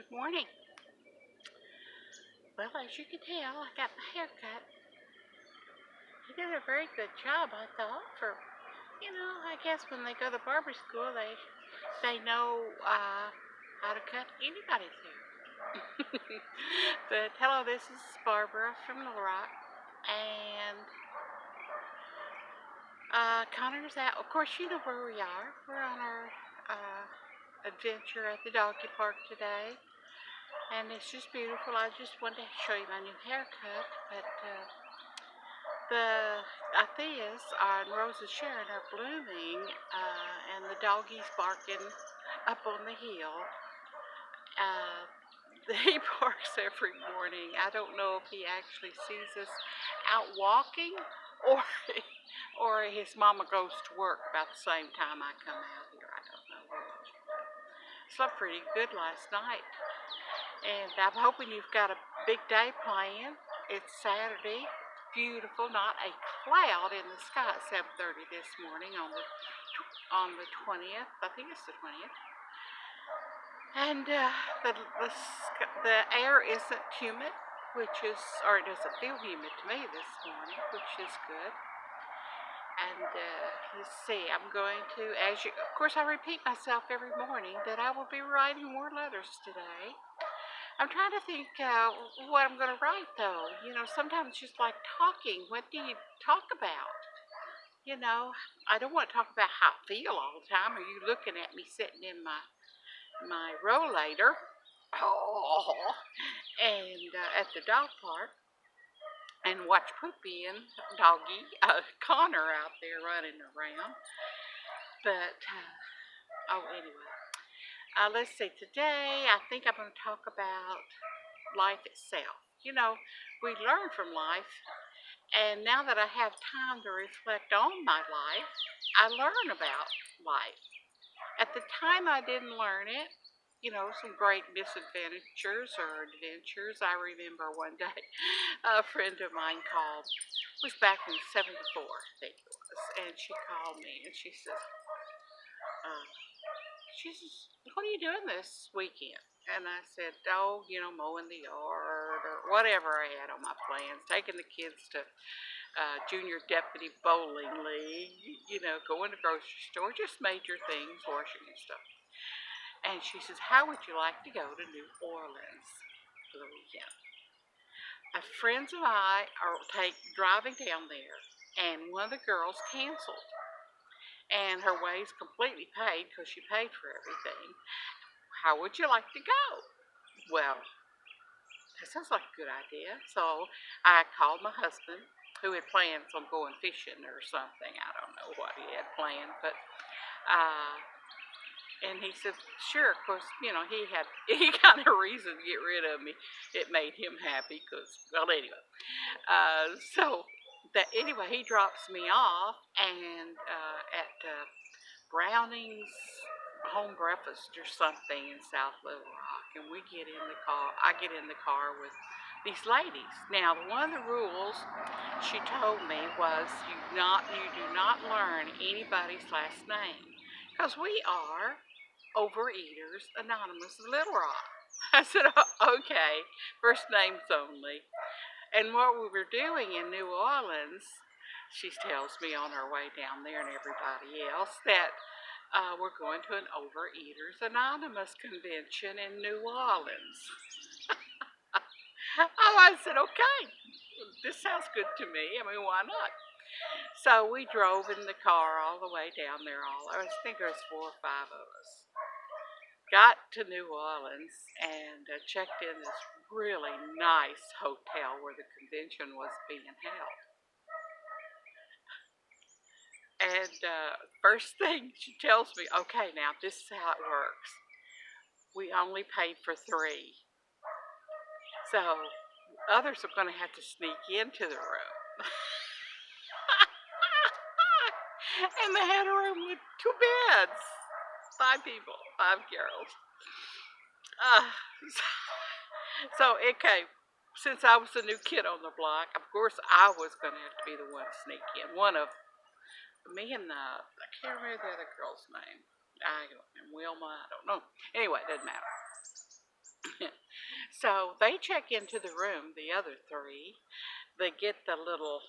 Morning. Well, as you can tell, I got my hair cut. He did a very good job, I thought. I guess when they go to barber school, they know how to cut anybody's hair. But hello, this is Barbara from Little Rock, and Connor's out. Of course, you know where we are. We're on our adventure at the doggy park today, and it's just beautiful. I just wanted to show you my new haircut, but the Altheas and Rosa Sharon are blooming, and the doggy's barking up on the hill. Uh, he barks every morning. I don't know if he actually sees us out walking, or or his mama goes to work about the same time I come out here. I don't know which. Slept pretty good last night, and I'm hoping you've got a big day planned. It's Saturday. Beautiful, not a cloud in the sky at 7:30 this morning on the 20th. I think it's the 20th. And the air isn't humid, or it doesn't feel humid to me this morning, which is good. And let's see, I'm going to, of course, I repeat myself every morning that I will be writing more letters today. I'm trying to think what I'm going to write, though. Sometimes it's just like talking. What do you talk about? I don't want to talk about how I feel all the time. Are you looking at me sitting in my rollator? Oh, and at the dog park, and watch Poopy and Doggy, Connor out there running around. But, anyway. Let's see, today I think I'm going to talk about life itself. We learn from life, and now that I have time to reflect on my life, I learn about life. At the time, I didn't learn it. Some great misadventures or adventures. I remember one day a friend of mine was back in '74, I think it was, and she called me and uh, she says, "What are you doing this weekend?" And I said, "Oh, mowing the yard or whatever I had on my plans, taking the kids to junior deputy bowling league, going to grocery store, just major things, washing and stuff." And she says, "How would you like to go to New Orleans for the weekend?" Friends and I are driving down there, and one of the girls canceled, and her way's completely paid because she paid for everything. How would you like to go? Well, that sounds like a good idea. So I called my husband, who had plans on going fishing or something. I don't know what he had planned, but and he said, "Sure." Of course, he had any kind of reason to get rid of me. It made him happy anyway. So anyway, he drops me off and at Browning's home breakfast or something in South Little Rock, and we get in the car. I get in the car with these ladies. Now, one of the rules she told me was you do not learn anybody's last name, because we are Overeaters Anonymous of Little Rock. I said, "Oh, okay, first names only." And what we were doing in New Orleans, she tells me on our way down there and everybody else, that we're going to an Overeaters Anonymous convention in New Orleans. Oh, I said, "Okay, this sounds good to me. I mean, why not?" So we drove in the car all the way down there. I think there was 4 or 5 of us. Got to New Orleans and checked in this really nice hotel where the convention was being held. And first thing she tells me, "Okay, now this is how it works. We only paid for 3. So others are going to have to sneak into the room." And they had a room with 2 beds. 5 people, 5 girls. So, okay, since I was the new kid on the block, of course I was going to have to be the one to sneak in. One of me and I can't remember the other girl's name. Wilma, I don't know. Anyway, it doesn't matter. So they check into the room, the other three. They get the little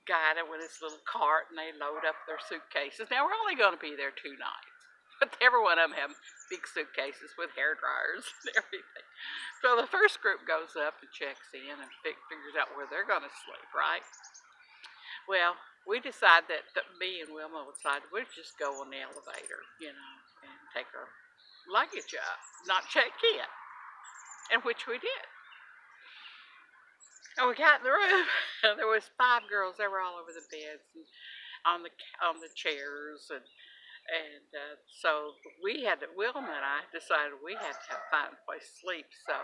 guy with his little cart, and they load up their suitcases. Now, we're only going to be there 2 nights, but every one of them have big suitcases with hair dryers and everything. So the first group goes up and checks in and figures out where they're going to sleep, right? Well, we decided that me and Wilma decided we'd just go on the elevator, and take our luggage up, not check in, and which we did. And we got in the room, and there was 5 girls. They were all over the beds and on the chairs, so Wilma and I decided we had to find a place to sleep. So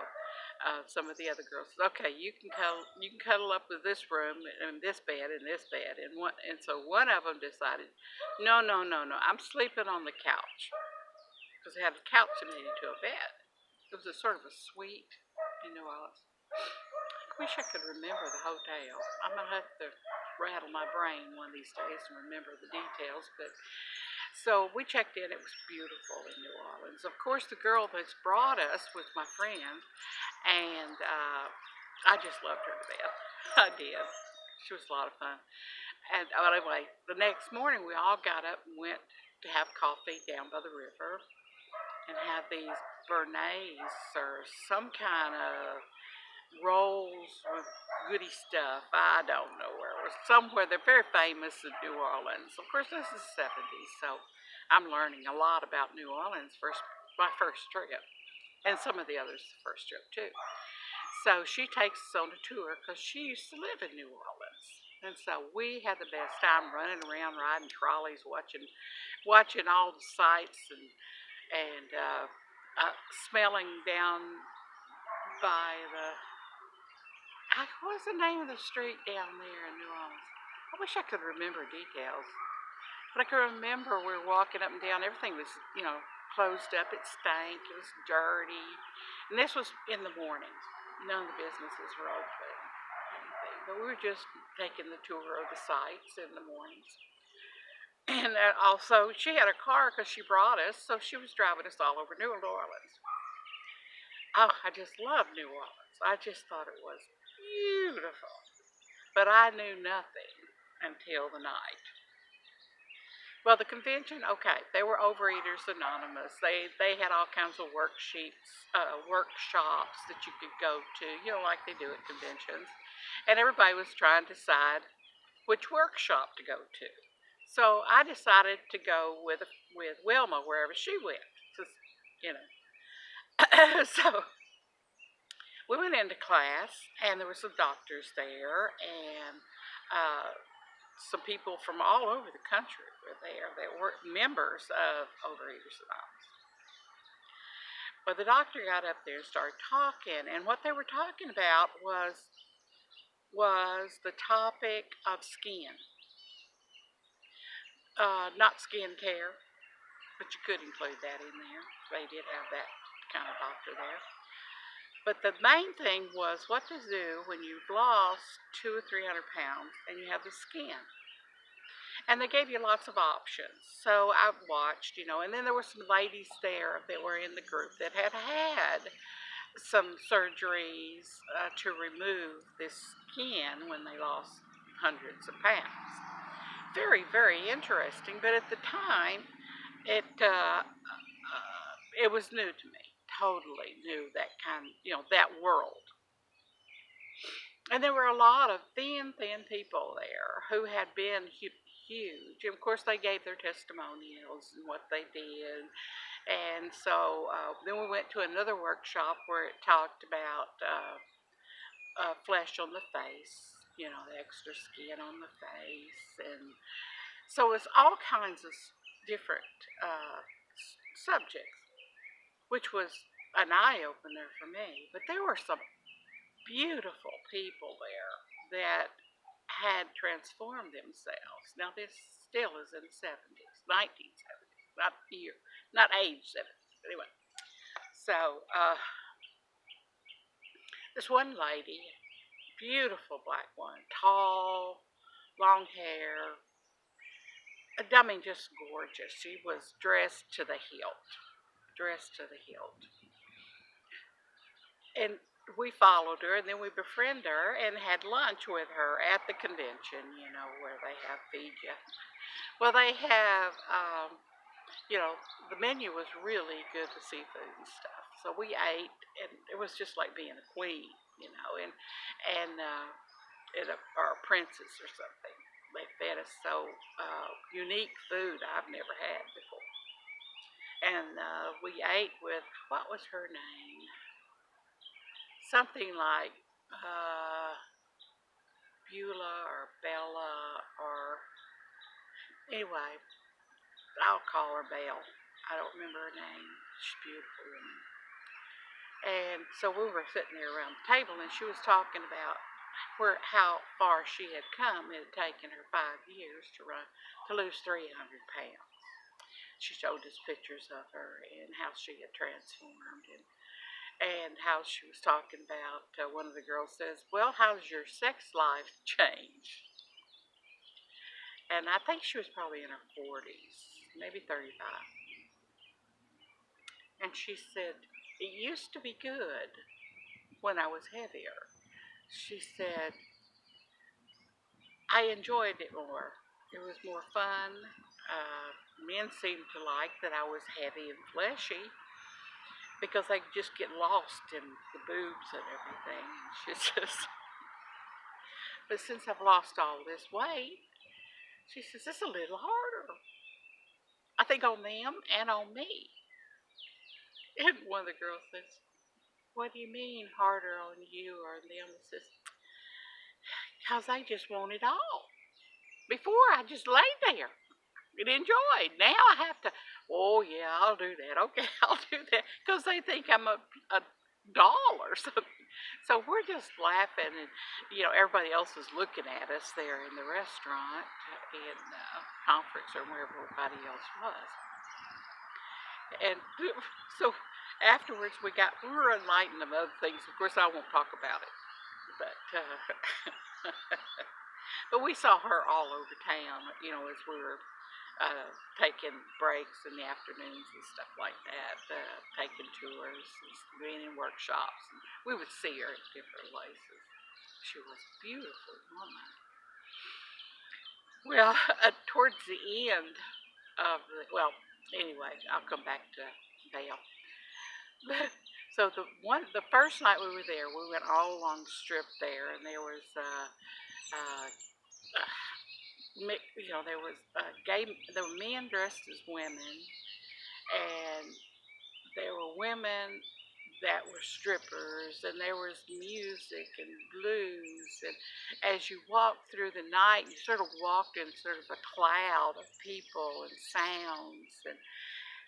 some of the other girls said, "Okay, you can cuddle up with this room and this bed and this bed." And so one of them decided, "No, no, no, no, I'm sleeping on the couch," because they had a couch that made into a bed. It was a sort of a suite in New Orleans. I wish I could remember the hotel. I'm gonna have to rattle my brain one of these days and remember the details. But so we checked in. It was beautiful in New Orleans. Of course, the girl that's brought us was my friend, and I just loved her to death. I did. She was a lot of fun. And anyway, the next morning we all got up and went to have coffee down by the river and have these bernets or some kind of rolls with goody stuff. I don't know where it was. Somewhere they're very famous in New Orleans. Of course, this is the 70s, so I'm learning a lot about New Orleans my first trip, and some of the others the first trip too. So she takes us on a tour because she used to live in New Orleans, and so we had the best time running around, riding trolleys, watching all the sights, and smelling down by the what was the name of the street down there in New Orleans? I wish I could remember details. But I can remember we were walking up and down. Everything was, closed up. It stank. It was dirty. And this was in the mornings. None of the businesses were open. Anything. But we were just taking the tour of the sites in the mornings. And also, she had a car because she brought us. So she was driving us all over New Orleans. Oh, I just love New Orleans. I just thought it was beautiful. But I knew nothing until the night. Well, the convention, okay, they were Overeaters Anonymous. They had all kinds of workshops that you could go to, like they do at conventions. And everybody was trying to decide which workshop to go to. So I decided to go with Wilma wherever she went. You know. So we went into class, and there were some doctors there, and some people from all over the country were there that were members of Overeaters Anonymous. Well, the doctor got up there and started talking, and what they were talking about was the topic of skin. Not skin care, but you could include that in there. They did have that kind of doctor there. But the main thing was what to do when you've lost 200 or 300 pounds and you have the skin. And they gave you lots of options. So I watched, and then there were some ladies there that were in the group that had some surgeries to remove this skin when they lost hundreds of pounds. Very, very interesting. But at the time, it was new to me. Totally new, that that world. And there were a lot of thin people there who had been huge. And of course, they gave their testimonials and what they did. And so then we went to another workshop where it talked about flesh on the face, the extra skin on the face. And so it's all kinds of different subjects, which was an eye-opener for me. But there were some beautiful people there that had transformed themselves. Now, this still is in the 70s, 1970s, not age 70s. Anyway, so this one lady, beautiful black woman, tall, long hair, I mean, just gorgeous. She was dressed to the hilt. And we followed her, and then we befriended her and had lunch with her at the convention, where they have feed you. Well, they have, the menu was really good to seafood and stuff. So we ate, and it was just like being a queen, and or a princess or something. They fed us so unique food I've never had before. And we ate with, what was her name? Something like Beulah or Bella, or anyway, I'll call her Belle. I don't remember her name. She's a beautiful woman. And so we were sitting there around the table, and she was talking about how far she had come. It had taken her 5 years to lose 300 pounds. She showed us pictures of her and how she had transformed, and how she was talking about, one of the girls says, well, how's your sex life changed? And I think she was probably in her 40s, maybe 35. And she said, it used to be good when I was heavier. She said, I enjoyed it more. It was more fun. Men seemed to like that I was heavy and fleshy because they could just get lost in the boobs and everything. And she says, but since I've lost all this weight, she says, it's a little harder. I think on them and on me. And one of the girls says, what do you mean harder on you or them? It says, because I just want it all. Before, I just laid there and enjoyed. Now I have to, oh, yeah, I'll do that. Okay, I'll do that. Because they think I'm a doll or something. So we're just laughing, and, everybody else is looking at us there in the restaurant, in conference, or wherever everybody else was. And so afterwards, we were enlightened of other things. Of course, I won't talk about it. But but we saw her all over town, as we were taking breaks in the afternoons and stuff like that, taking tours and being in workshops. And we would see her at different places. She was a beautiful woman. Well, towards the end of anyway, I'll come back to Vale. So the first night we were there, we went all along the strip there, and there was there were men dressed as women, and there were women that were strippers, and there was music and blues, and as you walked through the night, you sort of walked in sort of a cloud of people and sounds, and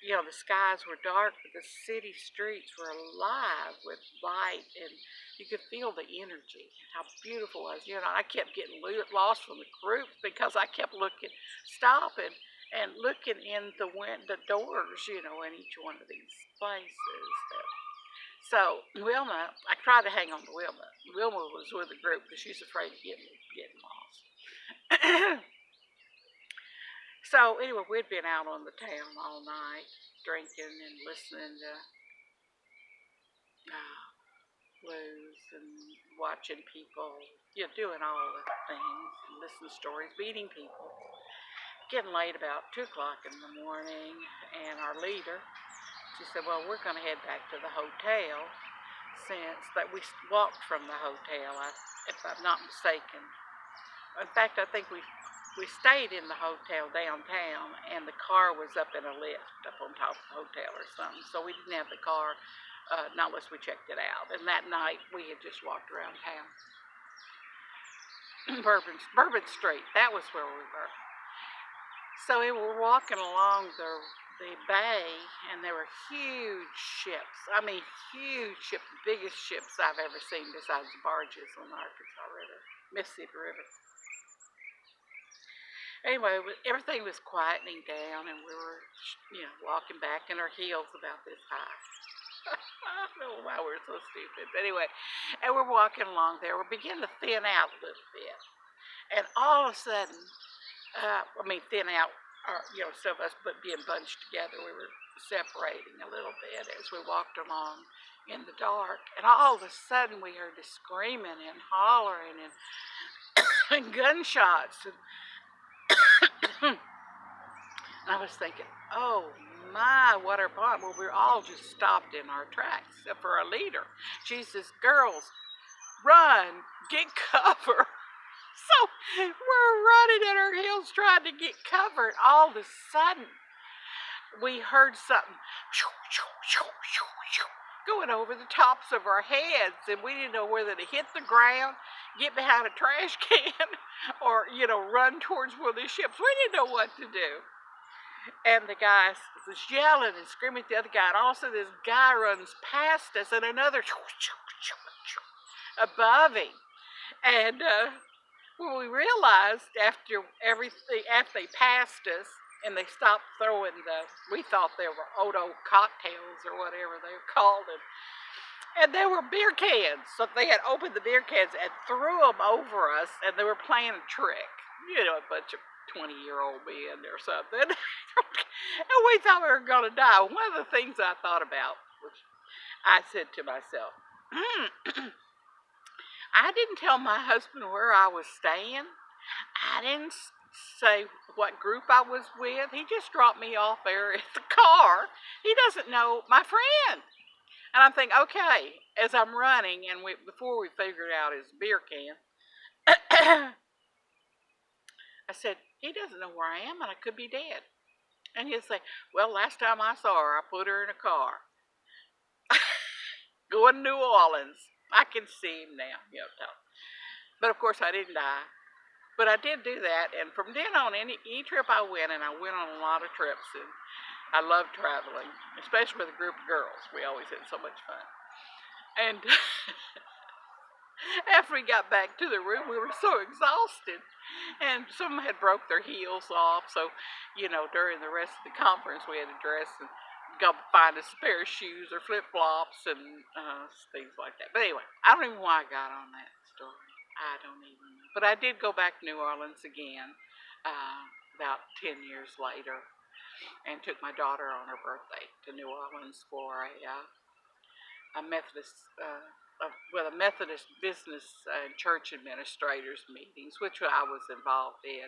the skies were dark, but the city streets were alive with light, and you could feel the energy, how beautiful it was. I kept getting lost from the group because I kept stopping and looking in the doors, in each one of these places. So Wilma, I tried to hang on to Wilma. Wilma was with the group because she's afraid of getting lost. So anyway, we'd been out on the town all night, drinking and listening to blues and watching people, doing all the things, and listening to stories, meeting people. Getting late about 2 o'clock in the morning, and our leader, she said, well, we're going to head back to the hotel, since that we walked from the hotel, if I'm not mistaken. In fact, I think we stayed in the hotel downtown, and the car was up in a lift up on top of the hotel or something. So we didn't have the car, not unless we checked it out. And that night, we had just walked around town. Bourbon Street, that was where we were. So we were walking along the bay, and there were huge ships. I mean, huge ships, the biggest ships I've ever seen besides the barges on the Arkansas River, Mississippi River. Anyway, everything was quietening down, and we were, walking back in our heels about this high. I don't know why we're so stupid. But anyway, and we're walking along there. We're beginning to thin out a little bit. And all of a sudden, thin out, or, some of us, but being bunched together, we were separating a little bit as we walked along in the dark. And all of a sudden we heard the screaming and hollering and gunshots. And I was thinking, oh my, what are bomb? Well, we were all just stopped in our tracks, except for our leader. She says, girls, run, get cover. So we're running at our heels trying to get covered. All of a sudden, we heard something going over the tops of our heads, and we didn't know whether to hit the ground, get behind a trash can, or, run towards one of the ships. We didn't know what to do. And the guy was yelling and screaming at the other guy, and all of a sudden this guy runs past us, and another above him. And when we realized after they passed us, and they stopped throwing we thought they were Odo cocktails or whatever they were called, and they were beer cans. So they had opened the beer cans and threw them over us, and they were playing a trick. A bunch of 20-year-old men or something. And we thought we were going to die. One of the things I thought about, which I said to myself, I didn't tell my husband where I was staying. I didn't say what group I was with. He just dropped me off there at the car. He doesn't know my friend. And I'm thinking, okay, as I'm running, and before we figured out his beer can, I said, he doesn't know where I am, and I could be dead. And he'd say, well, last time I saw her, I put her in a car. Going to New Orleans. I can see him now. But of course, I didn't die. But I did do that, and from then on, any trip I went, and I went on a lot of trips, and I loved traveling, especially with a group of girls. We always had so much fun. And after we got back to the room, we were so exhausted, and some had broke their heels off, so, during the rest of the conference, we had to dress and go find a pair of shoes or flip-flops and things like that. But anyway, I don't even know why I got on that story. I don't even know. But I did go back to New Orleans again about 10 years later, and took my daughter on her birthday to New Orleans for a Methodist, a Methodist business and church administrators meetings, which I was involved in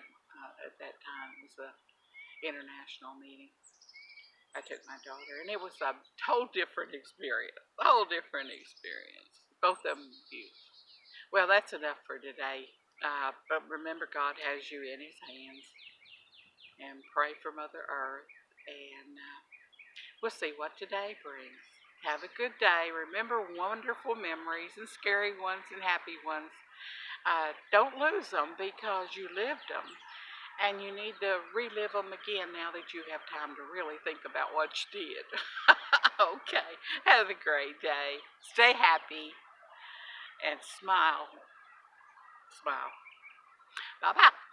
at that time. It was an international meeting. I took my daughter, and it was a whole different experience. Both of them beautiful. Well, that's enough for today. But remember, God has you in His hands. And pray for Mother Earth. And we'll see what today brings. Have a good day. Remember wonderful memories, and scary ones, and happy ones. Don't lose them, because you lived them. And you need to relive them again now that you have time to really think about what you did. Okay. Have a great day. Stay happy. And smile. Smile. Bye-bye.